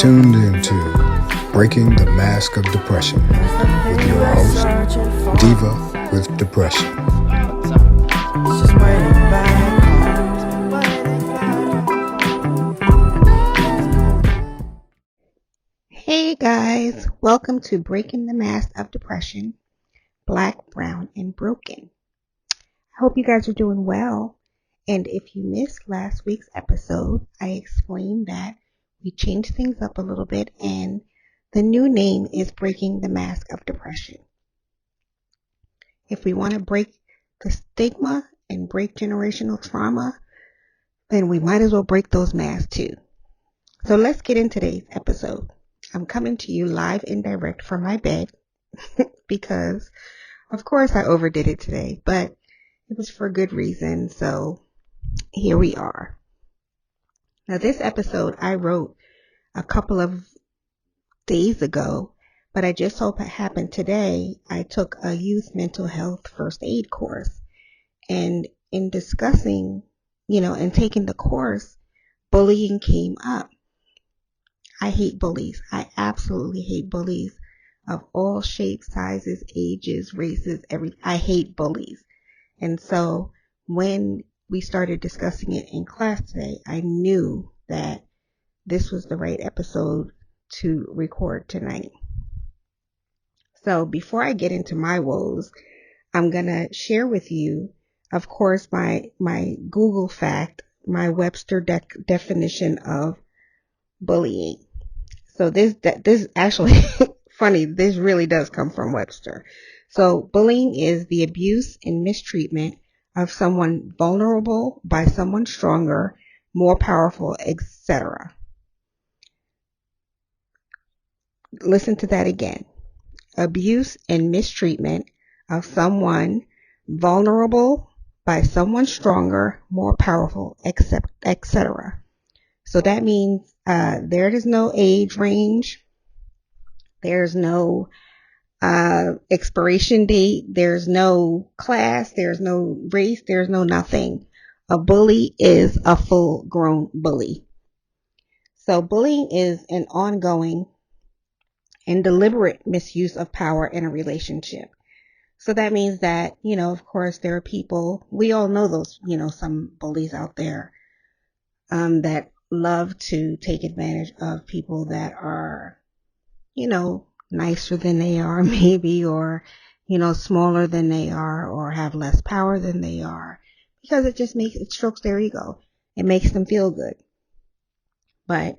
tuned into Breaking the Mask of Depression with your host, Diva with Depression. Hey guys, welcome to Breaking the Mask of Depression, Black, Brown, and Broken. I hope you guys are doing well. And if you missed last week's episode, I explained that we changed things up a little bit and the new name is Breaking the Mask of Depression. If we want to break the stigma and break generational trauma, then we might as well break those masks too. So let's get into today's episode. I'm coming to you live and direct from my bed because, of course, I overdid it today, but it was for a good reason. So here we are. Now, this episode I wrote a couple of days ago, but I just hope it happened today. I took a youth mental health first aid course, and in discussing, and taking the course, bullying came up. I hate bullies. I absolutely hate bullies of all shapes, sizes, ages, races, everything. I hate bullies. And so when we started discussing it in class today, I knew that this was the right episode to record tonight. So before I get into my woes, I'm going to share with you, of course, my Google fact, my Webster definition of bullying. So this actually funny. This really does come from Webster. So bullying is the abuse and mistreatment of someone vulnerable by someone stronger, more powerful, etc. Listen to that again. Abuse and mistreatment of someone vulnerable by someone stronger, more powerful, etc. So that means there is no age range. There's no expiration date. There's no class. There's no race. There's no nothing. A bully is a full-grown bully. So bullying is an ongoing and deliberate misuse of power in a relationship. So that means that, of course, there are people, we all know those, some bullies out there that love to take advantage of people that are, nicer than they are maybe, or, smaller than they are, or have less power than they are, because it strokes their ego. It makes them feel good. But,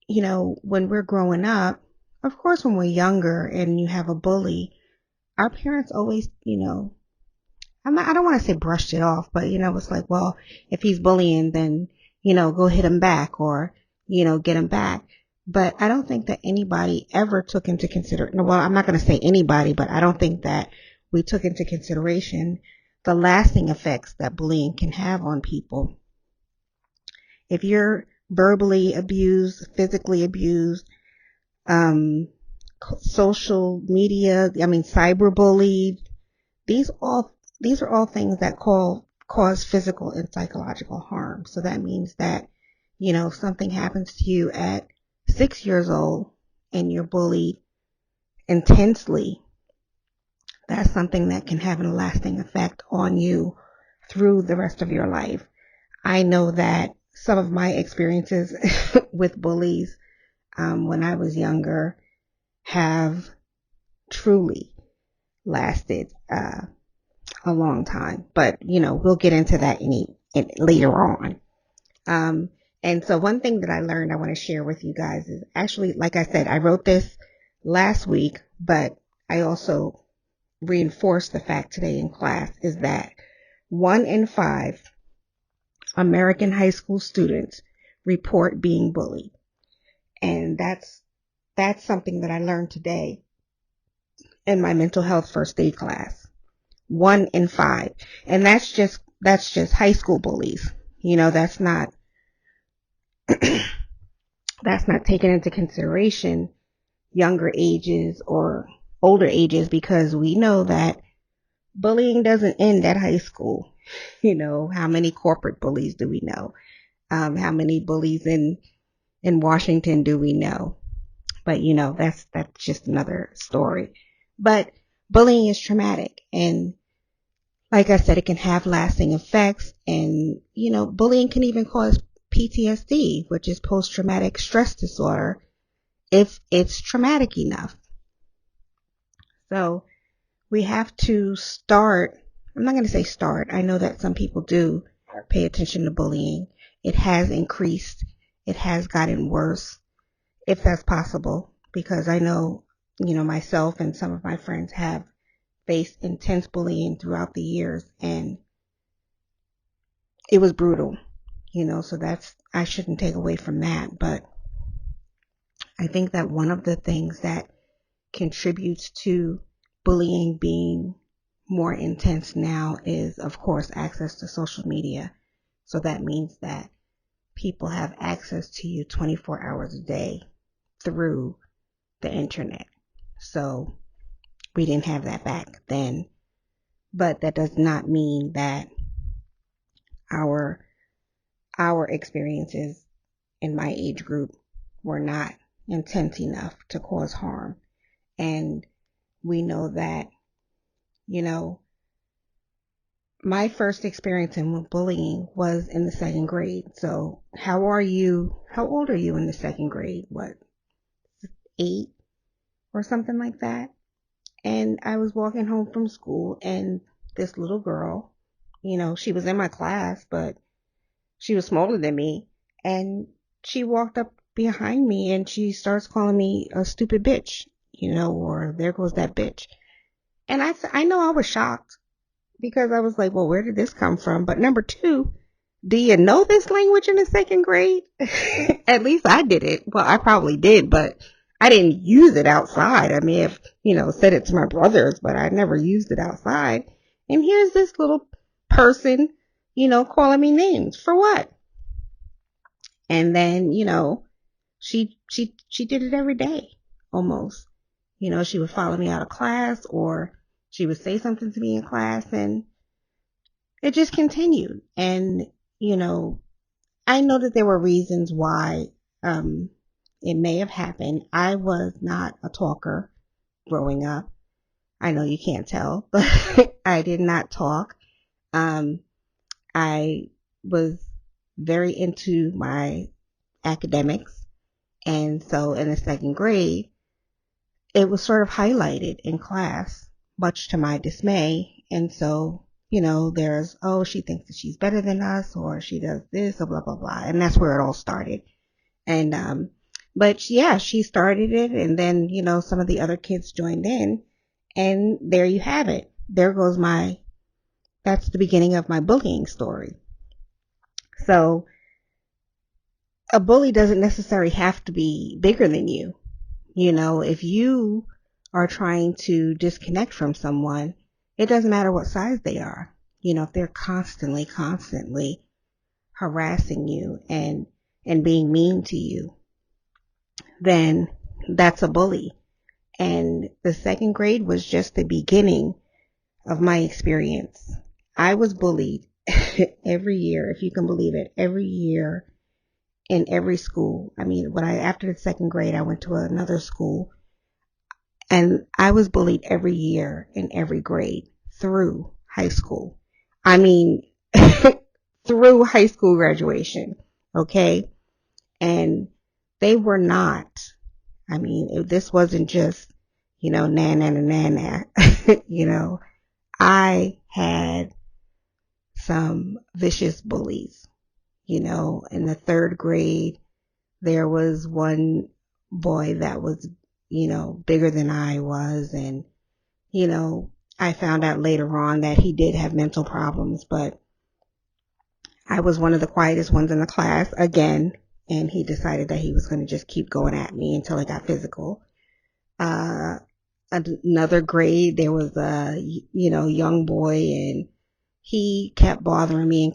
when we're growing up, of course, when we're younger and you have a bully, our parents always, I don't want to say brushed it off, but, it's like, well, if he's bullying, then, go hit him back or, get him back. But I don't think that anybody ever took into consideration, well, I'm not going to say anybody, but I don't think that we took into consideration the lasting effects that bullying can have on people. If you're verbally abused, physically abused, social media, cyberbullied, these are all things that cause physical and psychological harm. So that means that, if something happens to you at 6 years old and you're bullied intensely, that's something that can have a lasting effect on you through the rest of your life. I know that some of my experiences with bullies when I was younger have truly lasted a long time. But, we'll get into that later on. And so one thing that I learned I want to share with you guys is actually, like I said, I wrote this last week, but I also reinforced the fact today in class is that 1 in 5 American high school students report being bullied. And that's something that I learned today in my mental health first aid class. 1 in 5. And that's just high school bullies. That's not taken into consideration younger ages or older ages, because we know that bullying doesn't end at high school. How many corporate bullies do we know? How many bullies in in Washington do we know? But that's just another story. But bullying is traumatic, and like I said, it can have lasting effects, and bullying can even cause PTSD, which is post-traumatic stress disorder, if it's traumatic enough. So we have to start. I'm not going to say start. I know that some people do pay attention to bullying. It has increased. It has gotten worse, if that's possible, because I know, myself and some of my friends have faced intense bullying throughout the years, and it was brutal, so I shouldn't take away from that. But I think that one of the things that contributes to bullying being more intense now is, of course, access to social media. So that means that people have access to you 24 hours a day through the internet. So we didn't have that back then, but that does not mean that our experiences in my age group were not intense enough to cause harm. And we know that, my first experience in bullying was in the second grade. So how old are you in the second grade? What, 8 or something like that? And I was walking home from school, and this little girl, she was in my class, but she was smaller than me. And she walked up behind me and she starts calling me a stupid bitch, or there goes that bitch. And I know I was shocked, because I was like, well, where did this come from? But number two, do you know this language in the second grade? At least I did it. Well, I probably did, but I didn't use it outside. I may have, said it to my brothers, but I never used it outside. And here's this little person, calling me names for what? And then, she did it every day almost. She would follow me out of class, or she would say something to me in class, and it just continued. And, I know that there were reasons why it may have happened. I was not a talker growing up. I know you can't tell, but I did not talk. I was very into my academics. And so in the second grade, it was sort of highlighted in class, much to my dismay. And so, there's, oh, she thinks that she's better than us, or she does this, or blah, blah, blah. And that's where it all started. And, but yeah, she started it. And then, some of the other kids joined in, and there you have it. There goes that's the beginning of my bullying story. So a bully doesn't necessarily have to be bigger than you. If you are trying to disconnect from someone, it doesn't matter what size they are. If they're constantly harassing you and being mean to you, then that's a bully. And the second grade was just the beginning of my experience. I was bullied every year, if you can believe it, every year in every school. I mean, after the second grade, I went to another school, and I was bullied every year in every grade through high school. I mean, through high school graduation. Okay. And they were not, this wasn't just, na na na na na. I had some vicious bullies. In the third grade, there was one boy that was, bigger than I was. And, I found out later on that he did have mental problems, but I was one of the quietest ones in the class again. And he decided that he was going to just keep going at me until it got physical. Another grade, there was a, young boy, and he kept bothering me.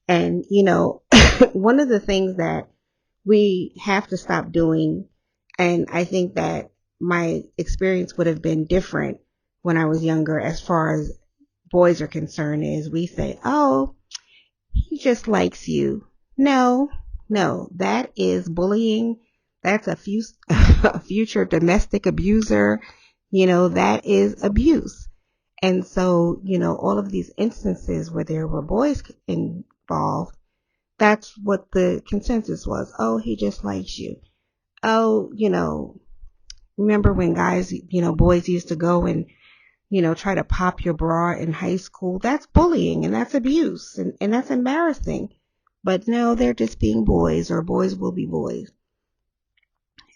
And, one of the things that we have to stop doing, and I think that my experience would have been different when I was younger as far as boys are concerned, is we say, oh, he just likes you. No, No, that is bullying. That's a future domestic abuser. That is abuse. And so, all of these instances where there were boys involved, that's what the consensus was. Oh, he just likes you. Oh, remember when guys, boys used to go and, try to pop your bra in high school? That's bullying and that's abuse and that's embarrassing. But no, they're just being boys, or boys will be boys.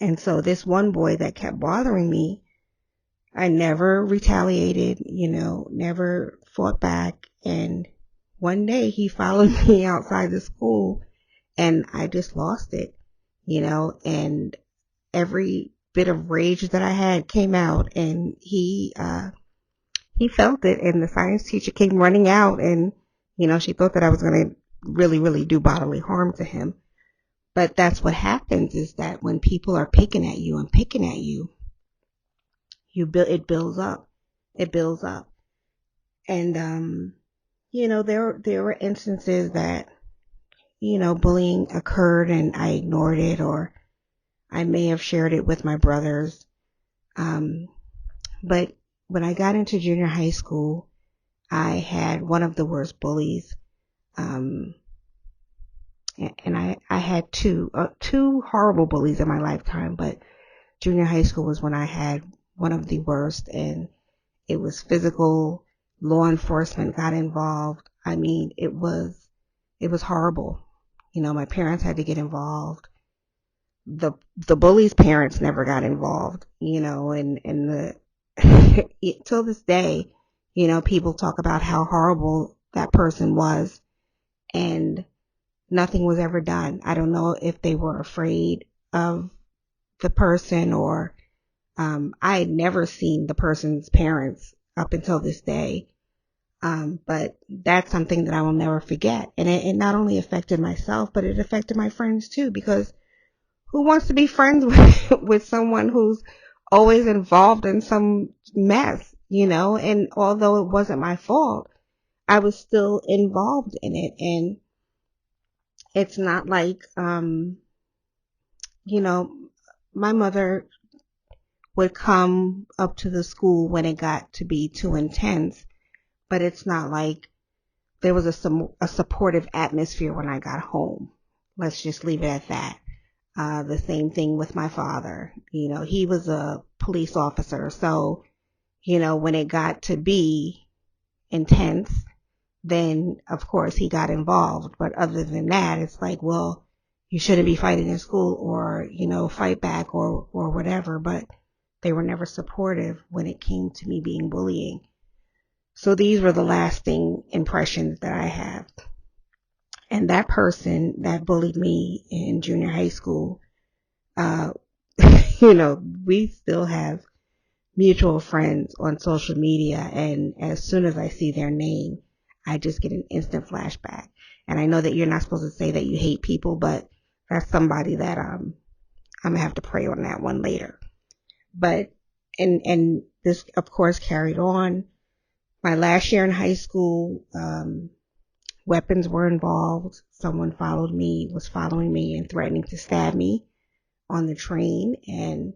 And so this one boy that kept bothering me, I never retaliated, never fought back. And one day he followed me outside the school and I just lost it, and every bit of rage that I had came out, and he felt it. And the science teacher came running out, and, she thought that I was going to really, really do bodily harm to him. But that's what happens, is that when people are picking at you, it builds up. It builds up. And, there were instances that, bullying occurred and I ignored it, or I may have shared it with my brothers. But when I got into junior high school, I had one of the worst bullies. And I had two horrible bullies in my lifetime, but junior high school was when I had one of the worst, and it was physical. Law enforcement got involved. I mean, it was horrible. My parents had to get involved. The bully's parents never got involved, and till this day, people talk about how horrible that person was, and nothing was ever done. I don't know if they were afraid of the person, or I had never seen the person's parents up until this day. But that's something that I will never forget. And it not only affected myself, but it affected my friends too, because who wants to be friends with someone who's always involved in some mess, and although it wasn't my fault, I was still involved in it. And it's not like, my mother would come up to the school when it got to be too intense, but it's not like there was a supportive atmosphere when I got home. Let's just leave it at that. The same thing with my father. He was a police officer. So, when it got to be intense, then of course he got involved. But other than that, it's like, well, you shouldn't be fighting in school, or, fight back, or whatever. But they were never supportive when it came to me being bullying. So these were the lasting impressions that I have. And that person that bullied me in junior high school, we still have mutual friends on social media. And as soon as I see their name, I just get an instant flashback. And I know that you're not supposed to say that you hate people, but that's somebody that I'm going to have to pray on that one later. But, and this of course carried on. My last year in high school, weapons were involved. Someone was following me and threatening to stab me on the train, and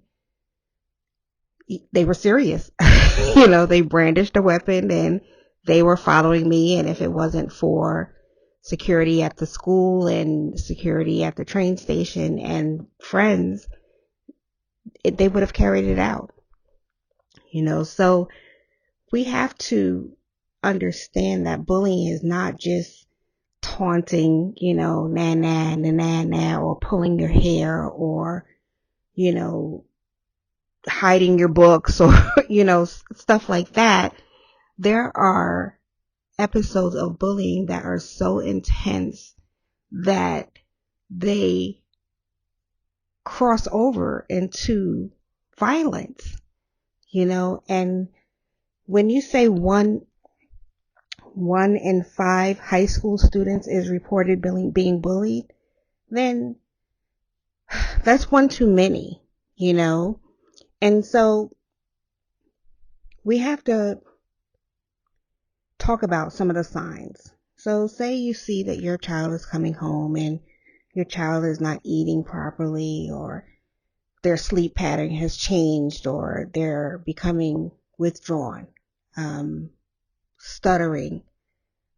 they were serious. They brandished a weapon and they were following me. And if it wasn't for security at the school and security at the train station and friends, they would have carried it out. So we have to understand that bullying is not just taunting, nah, nah, nah, nah, nah, or pulling your hair, or, hiding your books, or, stuff like that. There are episodes of bullying that are so intense that they cross over into violence, and when you say one in 5 high school students is reported being bullied, then that's one too many, and so we have to talk about some of the signs. So say you see that your child is coming home and your child is not eating properly, or their sleep pattern has changed, or they're becoming withdrawn, stuttering,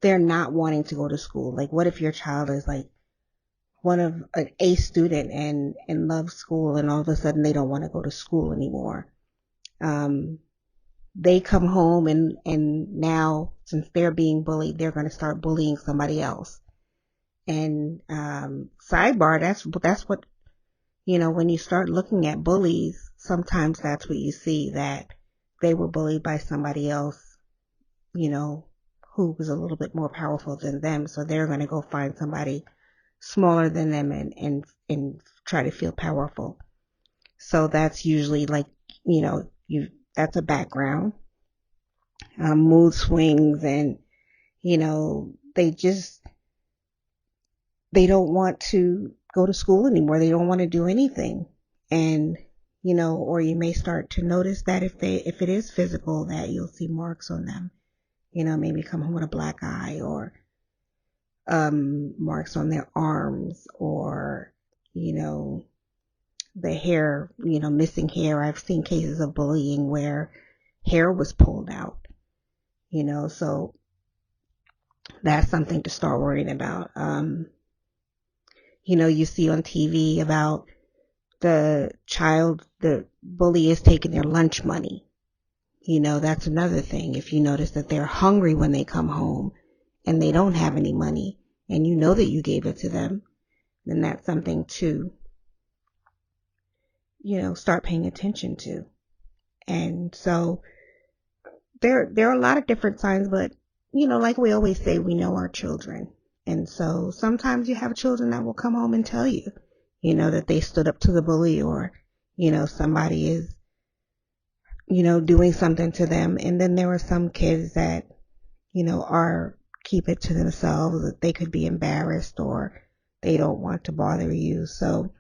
they're not wanting to go to school. Like, what if your child is like one of an A student and loves school, and all of a sudden they don't want to go to school anymore? They come home and now, since they're being bullied, they're going to start bullying somebody else. And sidebar, that's what, when you start looking at bullies, sometimes that's what you see, that they were bullied by somebody else, who was a little bit more powerful than them. So they're going to go find somebody smaller than them and try to feel powerful. So that's usually like, that's a background. Mood swings, and, they don't want to go to school anymore. They don't want to do anything. And, or you may start to notice that if it is physical, that you'll see marks on them, maybe come home with a black eye, or, marks on their arms, or, the hair, missing hair. I've seen cases of bullying where hair was pulled out, so that's something to start worrying about. You see on TV about the bully is taking their lunch money. That's another thing. If you notice that they're hungry when they come home and they don't have any money, and you know that you gave it to them, then that's something to, start paying attention to. And so there are a lot of different signs, but, like we always say, we know our children. And so sometimes you have children that will come home and tell you, that they stood up to the bully, or, somebody is, doing something to them. And then there are some kids that, keep it to themselves, that they could be embarrassed, or they don't want to bother you. So,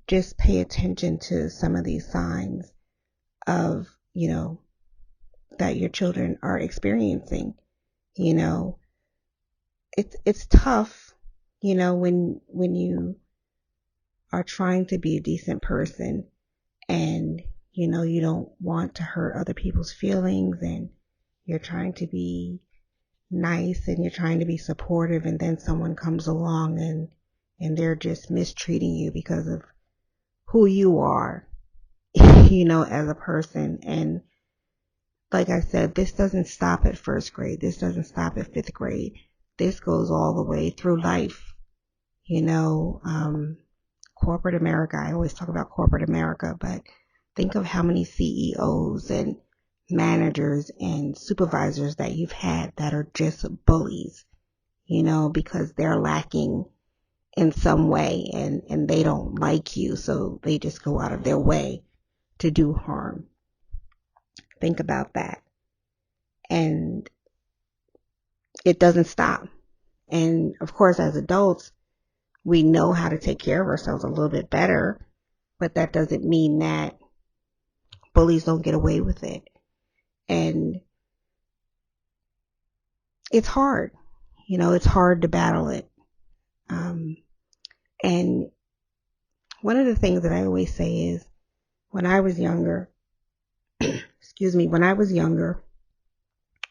just pay attention to some of these signs of, that your children are experiencing. It's tough, when you are trying to be a decent person, and, you don't want to hurt other people's feelings, and you're trying to be nice, and you're trying to be supportive, and then someone comes along and they're just mistreating you because of who you are, as a person. And like I said, this doesn't stop at first grade. This doesn't stop at fifth grade. This goes all the way through life. Corporate America, I always talk about corporate America, but think of how many CEOs and managers and supervisors that you've had that are just bullies, because they're lacking in some way, and they don't like you, so they just go out of their way to do harm. Think about that. And it doesn't stop. And of course, as adults, we know how to take care of ourselves a little bit better, but that doesn't mean that bullies don't get away with it. And it's hard, it's hard to battle it. And one of the things that I always say is, when I was younger,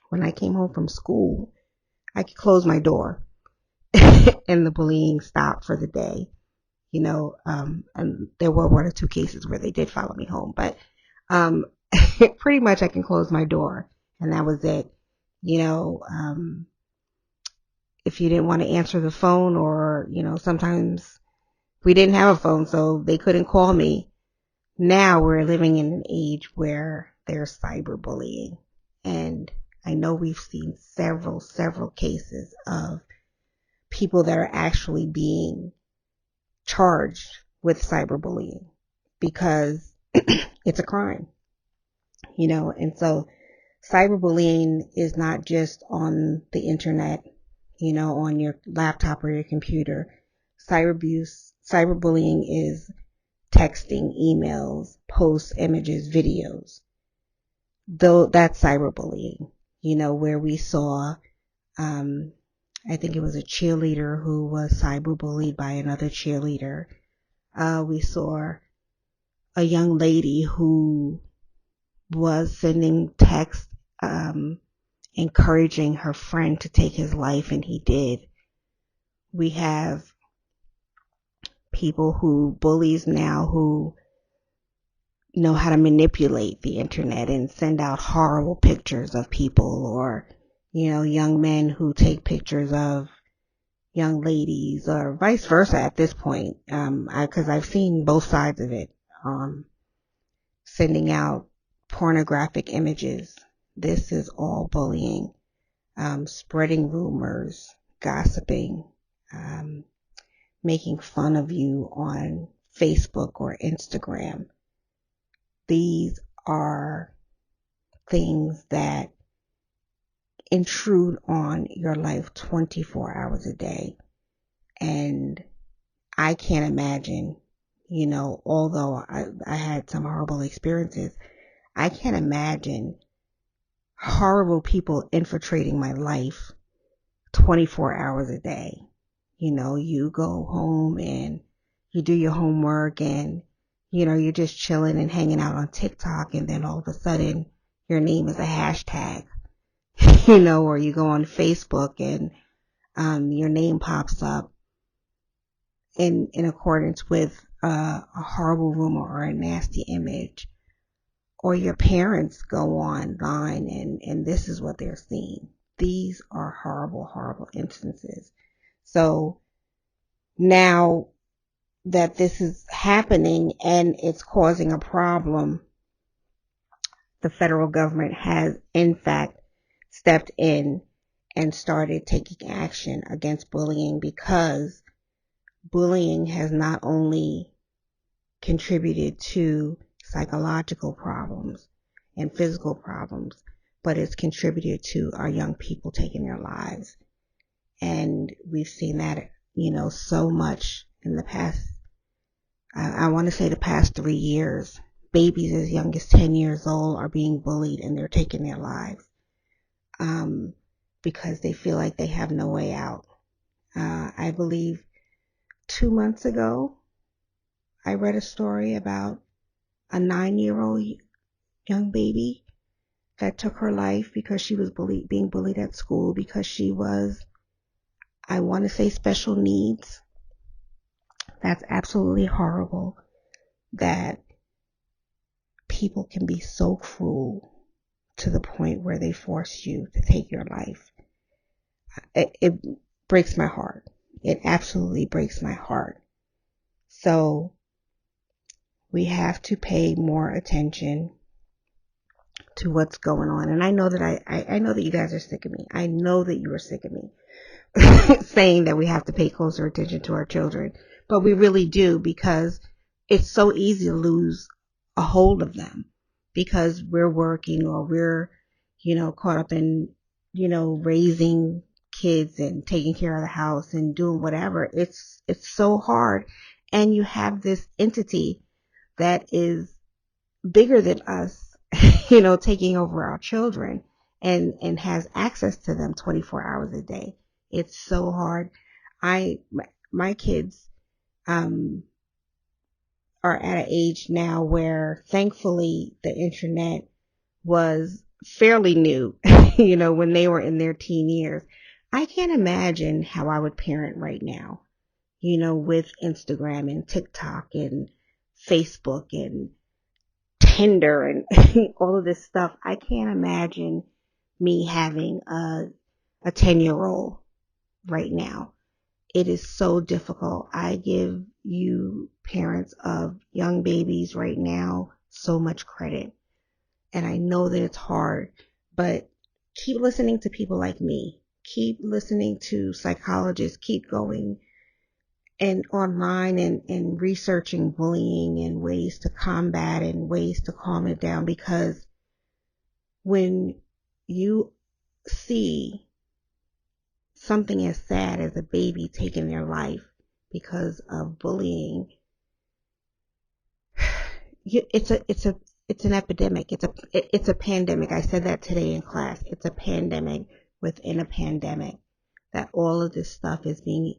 when I came home from school, I could close my door and the bullying stopped for the day. And there were one or two cases where they did follow me home, but pretty much I can close my door, and that was it. If you didn't want to answer the phone, or, sometimes we didn't have a phone, so they couldn't call me. Now we're living in an age where there's cyberbullying, and I know we've seen several cases of people that are actually being charged with cyberbullying because it's a crime, and so cyberbullying is not just on the internet, on your laptop or your computer. Cyberbullying is texting, emails, posts, images, videos. Though that's cyberbullying, where we saw I think it was a cheerleader who was cyberbullied by another cheerleader. We saw a young lady who was sending texts encouraging her friend to take his life, and he did. We have bullies now who know how to manipulate the internet and send out horrible pictures of people, or, young men who take pictures of young ladies, or vice versa at this point. Because I've seen both sides of it. Sending out pornographic images. This is all bullying. Spreading rumors, gossiping, making fun of you on Facebook or Instagram. These are things that intrude on your life 24 hours a day. And I can't imagine, although I had some horrible experiences, I can't imagine horrible people infiltrating my life 24 hours a day. You go home and you do your homework, and, you're just chilling and hanging out on TikTok, and then all of a sudden your name is a hashtag, or you go on Facebook and your name pops up in accordance with a horrible rumor or a nasty image, or your parents go online and this is what they're seeing. These are horrible, horrible instances. So now that this is happening and it's causing a problem, the federal government has in fact stepped in and started taking action against bullying, because bullying has not only contributed to psychological problems and physical problems, but it's contributed to our young people taking their lives. And we've seen that, so much in the past, I want to say the past 3 years. Babies as young as 10 years old are being bullied and they're taking their lives because they feel like they have no way out. I believe 2 months ago, I read a story about a 9-year-old young baby that took her life because she was being bullied at school because she was, I want to say, special needs. That's absolutely horrible that people can be so cruel to the point where they force you to take your life. It breaks my heart. It absolutely breaks my heart. So we have to pay more attention to what's going on. And I know that I know that you guys are sick of me. I know that you are sick of me saying that we have to pay closer attention to our children. But we really do, because it's so easy to lose a hold of them because we're working, or we're, caught up in, raising kids and taking care of the house and doing whatever. It's so hard. And you have this entity that is bigger than us, taking over our children and has access to them 24 hours a day. It's so hard. My kids, are at an age now where thankfully the internet was fairly new, when they were in their teen years. I can't imagine how I would parent right now, with Instagram and TikTok and Facebook and Tinder and all of this stuff. I can't imagine me having a 10-year-old right now. It is so difficult. I give you parents of young babies right now so much credit. And I know that it's hard, but keep listening to people like me. Keep listening to psychologists. Keep going and online and researching bullying and ways to combat and ways to calm it down, because when you see something as sad as a baby taking their life because of bullying, it's an epidemic. It's a pandemic. I said that today in class. It's a pandemic within a pandemic. that all of this stuff is being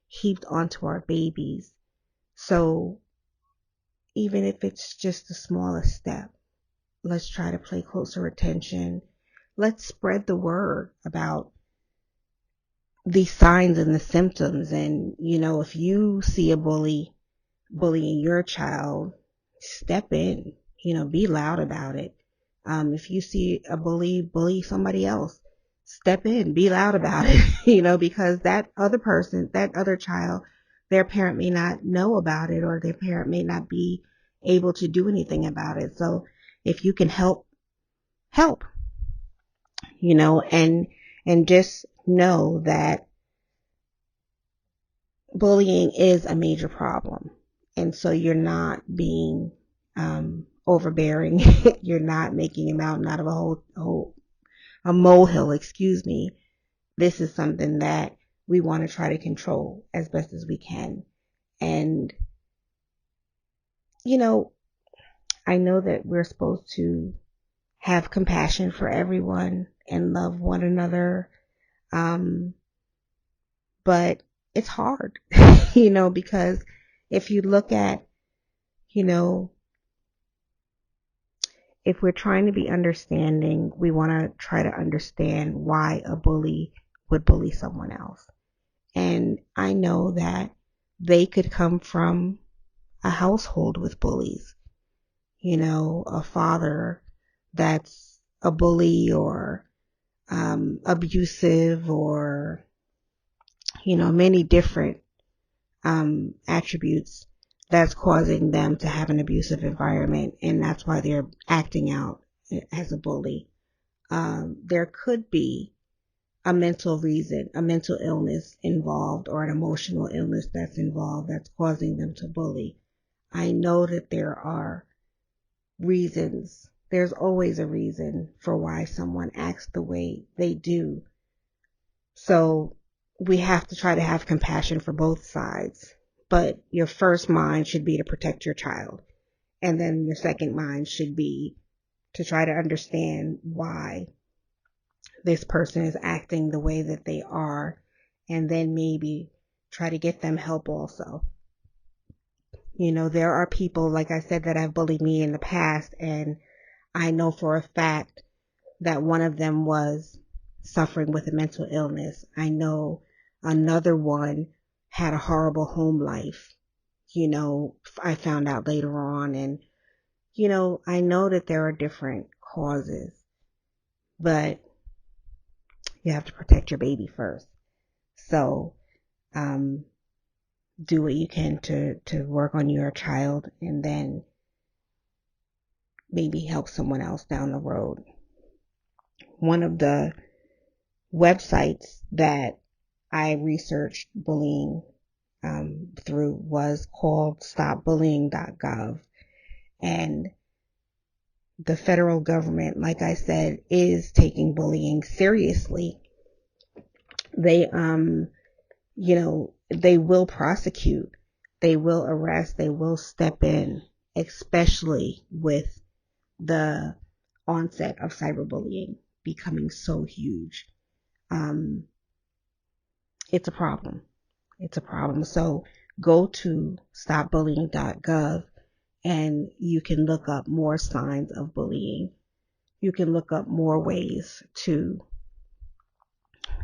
heaped onto our babies. So even if it's just the smallest step, let's try to pay closer attention. Let's spread the word about these signs and the symptoms. And, if you see a bullying your child, step in, be loud about it. If you see a bully somebody else, step in, be loud about it, because that other child, their parent may not know about it, or their parent may not be able to do anything about it. So if you can help, and just know that bullying is a major problem. And so you're not being overbearing. You're not making a mountain out of a molehill, excuse me. This is something that we want to try to control as best as we can. And, I know that we're supposed to have compassion for everyone and love one another. But it's hard, because if you look at, if we're trying to be understanding, we want to try to understand why a bully would bully someone else. And I know that they could come from a household with bullies, a father that's a bully, or abusive, or, many different attributes that's causing them to have an abusive environment, and that's why they're acting out as a bully. There could be a mental reason, a mental illness involved, or an emotional illness that's involved that's causing them to bully. I know that there are reasons. There's always a reason for why someone acts the way they do. So we have to try to have compassion for both sides. But your first mind should be to protect your child. And then your second mind should be to try to understand why this person is acting the way that they are. And then maybe try to get them help also. There are people, like I said, that have bullied me in the past. And I know for a fact that one of them was suffering with a mental illness. I know another one had a horrible home life. I found out later on. And, I know that there are different causes, but you have to protect your baby first. So, do what you can to work on your child, and then maybe help someone else down the road. One of the websites that I researched bullying through was called stopbullying.gov. And the federal government, like I said, is taking bullying seriously. They, they will prosecute, they will arrest, they will step in, especially with the onset of cyberbullying becoming so huge. It's a problem. So go to stopbullying.gov and you can look up more signs of bullying. You can look up more ways to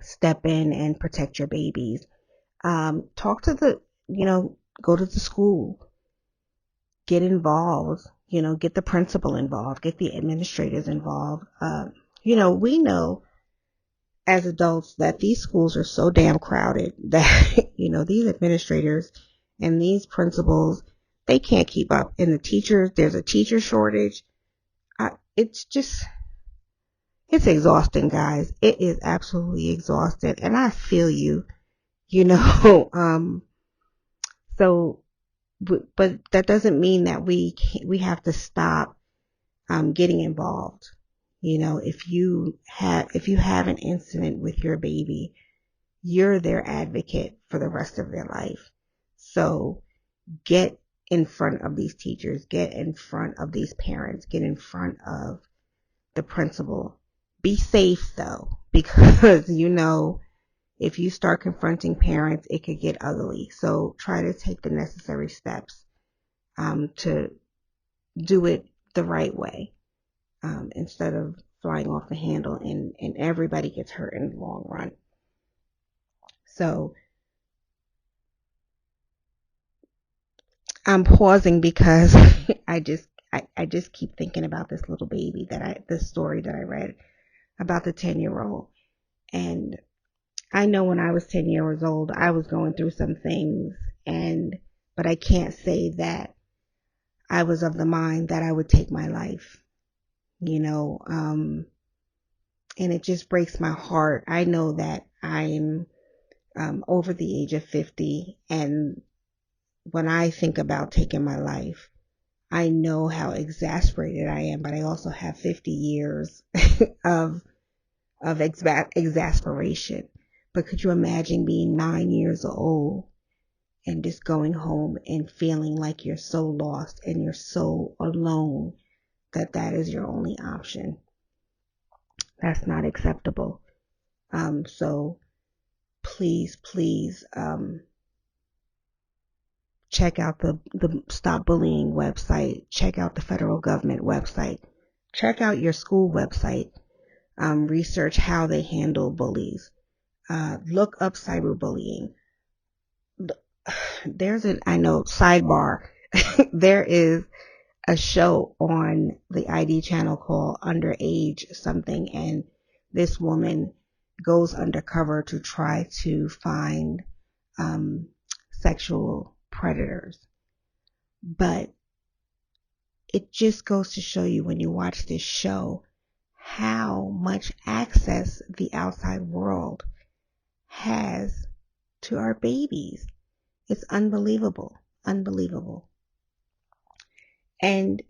step in and protect your babies. Talk to go to the school, get involved, get the principal involved, get the administrators involved. We know as adults that these schools are so damn crowded that, these administrators and these principals, they can't keep up. And the teachers, there's a teacher shortage. It's exhausting, guys. It is absolutely exhausting. And I feel you, so, but that doesn't mean that we have to stop, getting involved. If you have an incident with your baby, you're their advocate for the rest of their life. So get in front of these teachers, get in front of these parents, get in front of the principal. Be safe though, because if you start confronting parents, it could get ugly. So try to take the necessary steps to do it the right way, instead of flying off the handle and everybody gets hurt in the long run. So I'm pausing because I just keep thinking about this little baby this story that I read about the 10-year-old. And I know when I was 10 years old, I was going through some things, but I can't say that I was of the mind that I would take my life, and it just breaks my heart. I know that I'm over the age of 50, and when I think about taking my life, I know how exasperated I am, but I also have 50 years of exasperation. But could you imagine being 9 years old and just going home and feeling like you're so lost and you're so alone that is your only option? That's not acceptable. So please, check out the Stop Bullying website. Check out the federal government website. Check out your school website. Research how they handle bullies. Look up cyberbullying. Sidebar. There is a show on the ID channel called Underage something, and this woman goes undercover to try to find sexual predators. But it just goes to show you, when you watch this show, how much access the outside world has to our babies. It's unbelievable. And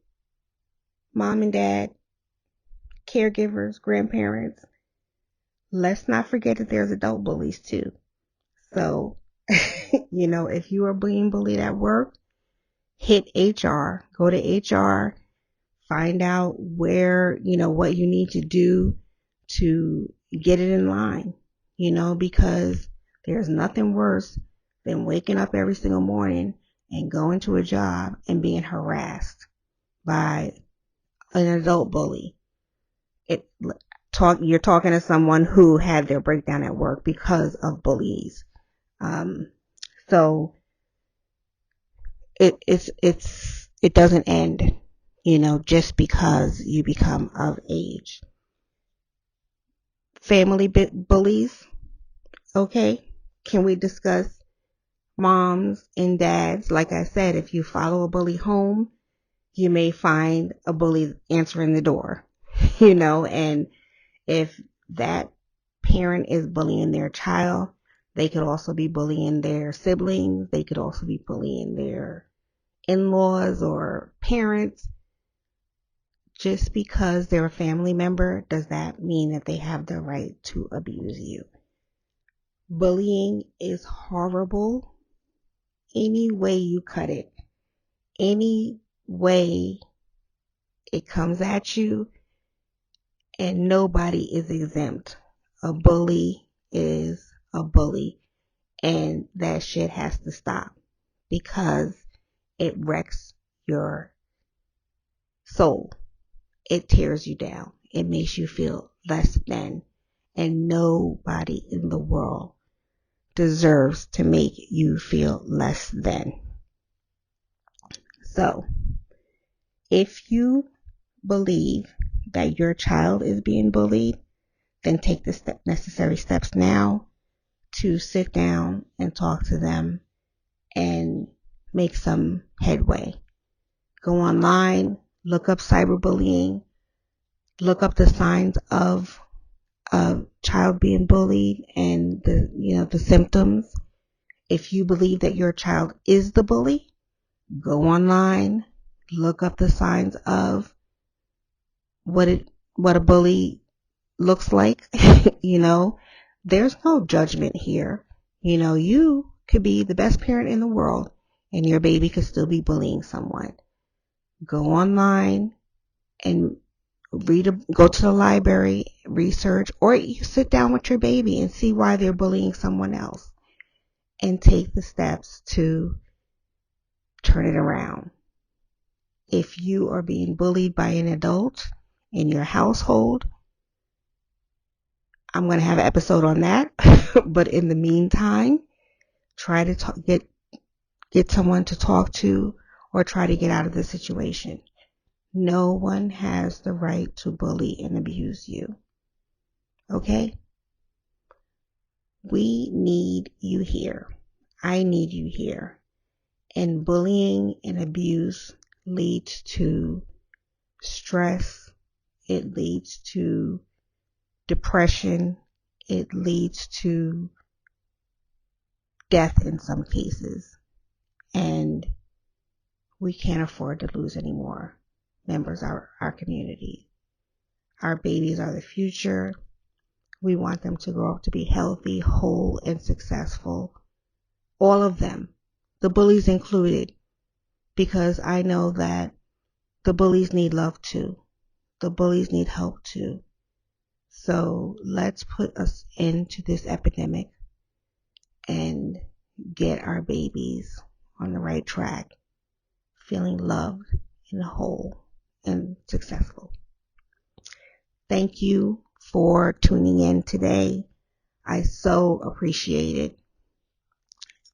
mom and dad, caregivers, grandparents, let's not forget that there's adult bullies too. So, if you are being bullied at work, hit HR, go to HR, find out where, what you need to do to get it in line, because there's nothing worse than waking up every single morning and going to a job and being harassed by an adult bully. You're talking to someone who had their breakdown at work because of bullies. So it doesn't end, just because you become of age. Family bullies. Okay. Can we discuss moms and dads? Like I said, if you follow a bully home, you may find a bully answering the door, and if that parent is bullying their child, they could also be bullying their siblings. They could also be bullying their in-laws or parents. Just because they're a family member, does that mean that they have the right to abuse you? Bullying is horrible. Any way you cut it, any way it comes at you, and nobody is exempt. A bully is a bully, and that shit has to stop, because it wrecks your soul. It tears you down. It makes you feel less than, and nobody in the world deserves to make you feel less than. So, if you believe that your child is being bullied, then take the necessary steps now to sit down and talk to them and make some headway. Go online, look up cyberbullying, look up the signs of a child being bullied and the symptoms. If you believe that your child is the bully, go online, look up the signs of what a bully looks like. There's no judgment here. You could be the best parent in the world and your baby could still be bullying someone. Go online and go to the library, research, or you sit down with your baby and see why they're bullying someone else and take the steps to turn it around. If you are being bullied by an adult in your household, I'm going to have an episode on that. But in the meantime, try to get someone to talk to, or try to get out of the situation. No one has the right to bully and abuse you. Okay? We need you here. I need you here. And bullying and abuse leads to stress. It leads to depression. It leads to death in some cases. And we can't afford to lose any more members of our community. Our babies are the future. We want them to grow up to be healthy, whole, and successful. All of them, the bullies included, because I know that the bullies need love too. The bullies need help too. So let's put us into this epidemic and get our babies on the right track, feeling loved and whole and successful. Thank you for tuning in today. I so appreciate it.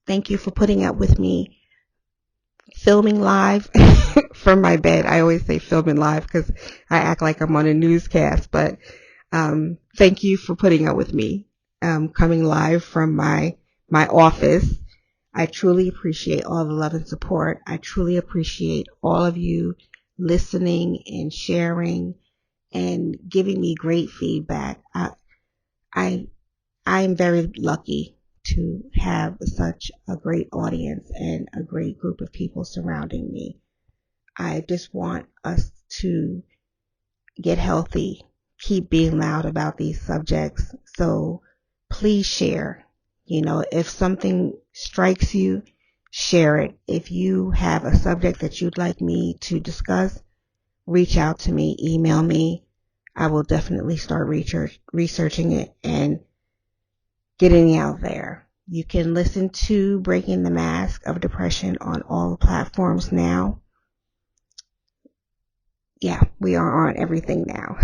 Thank you for putting up with me filming live from my bed. I always say filming live because I act like I'm on a newscast, but thank you for putting up with me coming live from my office. I truly appreciate all the love and support. I truly appreciate all of you listening and sharing and giving me great feedback. I am very lucky to have such a great audience and a great group of people surrounding me. I just want us to get healthy, keep being loud about these subjects. So please share. If something strikes you, share it. If you have a subject that you'd like me to discuss, reach out to me, email me. I will definitely start researching it and getting out there. You can listen to Breaking the Mask of Depression on all platforms now. Yeah, we are on everything now.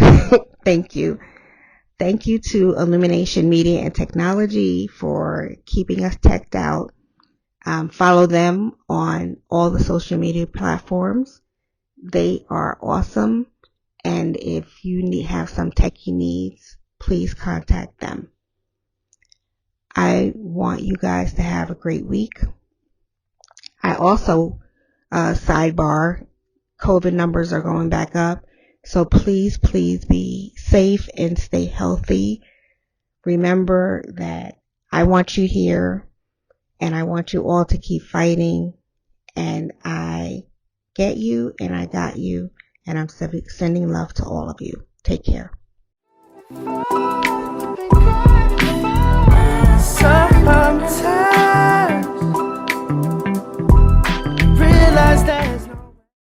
Thank you. Thank you to Illumination Media and Technology for keeping us teched out. Follow them on all the social media platforms. They are awesome. And if you have some techie needs, please contact them. I want you guys to have a great week. I also, sidebar, COVID numbers are going back up. So please be safe and stay healthy. Remember that I want you here and I want you all to keep fighting. And I get you and I got you. And I'm sending love to all of you. Take care.